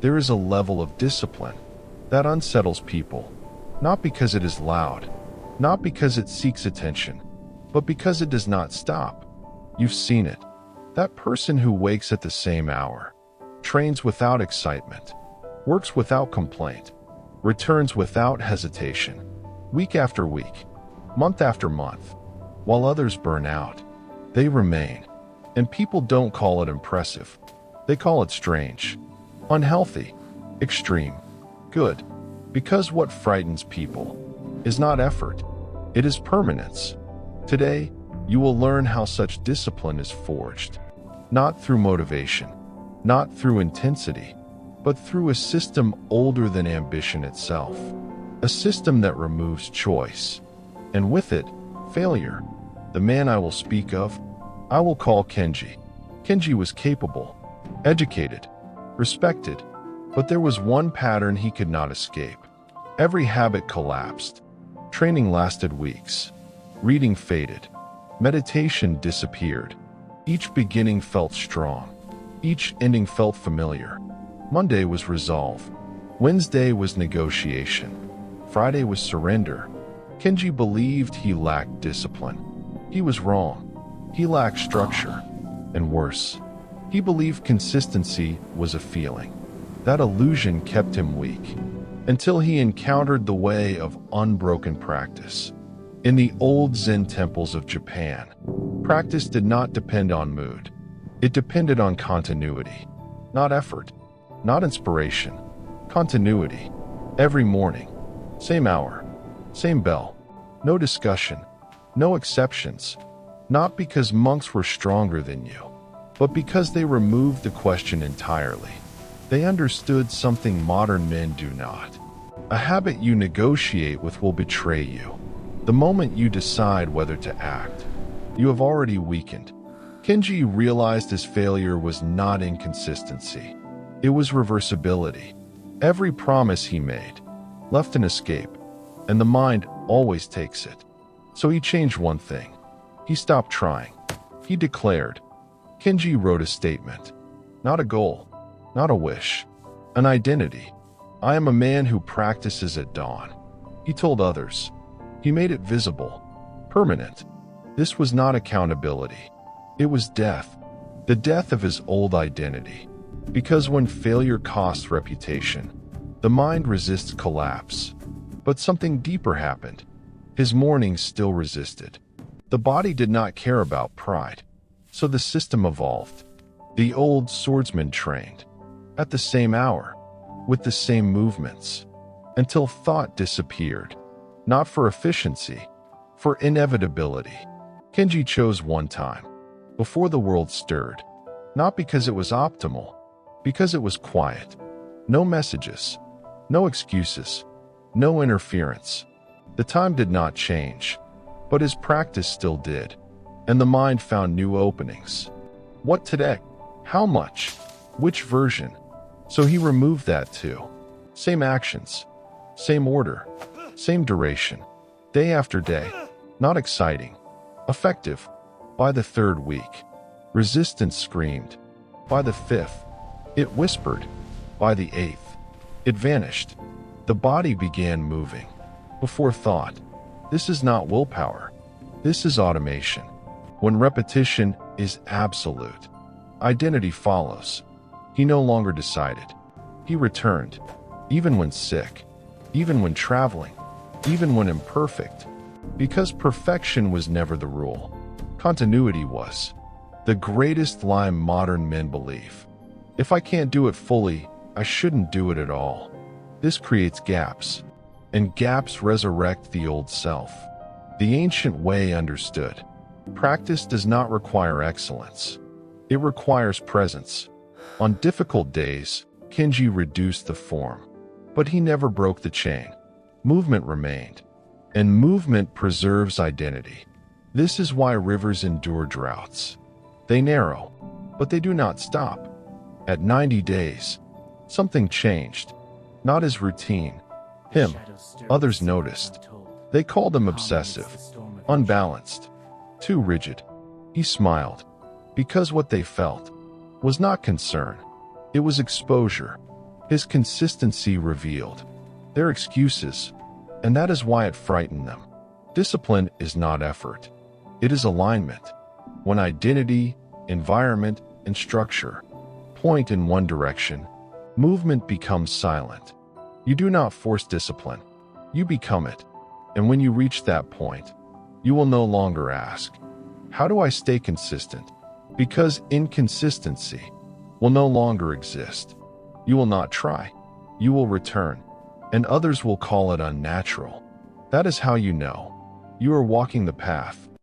There is a level of discipline that unsettles people, not because it is loud, not because it seeks attention, but because it does not stop. You've seen it. That person who wakes at the same hour, trains without excitement, works without complaint, returns without hesitation, week after week, month after month. While others burn out, they remain. And people don't call it impressive. They call it strange, unhealthy, extreme, good. Because what frightens people is not effort, it is permanence. Today, you will learn how such discipline is forged, not through motivation, not through intensity, but through a system older than ambition itself, a system that removes choice, and with it, failure. The man I will speak of, I will call Kenji. Kenji was capable, educated, respected, but there was one pattern he could not escape. Every habit collapsed. Training lasted weeks. Reading faded. Meditation disappeared. Each beginning felt strong. Each ending felt familiar. Monday was resolve. Wednesday was negotiation. Friday was surrender. Kenji believed he lacked discipline. He was wrong. He lacked structure. And worse, he believed consistency was a feeling. That illusion kept him weak, until he encountered the way of unbroken practice. In the old Zen temples of Japan, practice did not depend on mood. It depended on continuity, not effort, not inspiration. Continuity. Every morning, same hour, same bell, no discussion, no exceptions. Not because monks were stronger than you, but because they removed the question entirely. They understood something modern men do not. A habit you negotiate with will betray you. The moment you decide whether to act, you have already weakened. Kenji realized his failure was not inconsistency. It was reversibility. Every promise he made left an escape, and the mind always takes it. So he changed one thing. He stopped trying. He declared. Kenji wrote a statement. Not a goal, not a wish, an identity. I am a man who practices at dawn. He told others. He made it visible, permanent. This was not accountability. It was death. The death of his old identity. Because when failure costs reputation, the mind resists collapse. But something deeper happened. His mornings still resisted. The body did not care about pride. So the system evolved. The old swordsman trained. At the same hour. With the same movements. Until thought disappeared. Not for efficiency. For inevitability. Kenji chose one time. Before the world stirred. Not because it was optimal. Because it was quiet. No messages. No excuses. No interference. The time did not change. But his practice still did. And the mind found new openings. What today? How much? Which version? So he removed that too. Same actions. Same order. Same duration. Day after day. Not exciting. Effective. By the third week. Resistance screamed. By the fifth. It whispered. By the eighth. It vanished. The body began moving. Before thought. This is not willpower. This is automation. When repetition is absolute, identity follows. He no longer decided. He returned. Even when sick. Even when traveling. Even when imperfect. Because perfection was never the rule. Continuity was. The greatest lie modern men believe. If I can't do it fully, I shouldn't do it at all. This creates gaps. And gaps resurrect the old self. The ancient way understood. Practice does not require excellence. It requires presence. On difficult days, Kenji reduced the form. But he never broke the chain. Movement remained. And movement preserves identity. This is why rivers endure droughts. They narrow, but they do not stop. At 90 days, something changed. Not his routine. Him. Others noticed. They called him obsessive, unbalanced, too rigid. He smiled, because what they felt was not concern. It was exposure. His consistency revealed their excuses, and that is why it frightened them. Discipline is not effort. It is alignment. When identity, environment, and structure point in one direction, movement becomes silent. You do not force discipline. You become it. And when you reach that point, you will no longer ask, "How do I stay consistent?" Because inconsistency will no longer exist. You will not try. You will return, and others will call it unnatural. That is how you know you are walking the path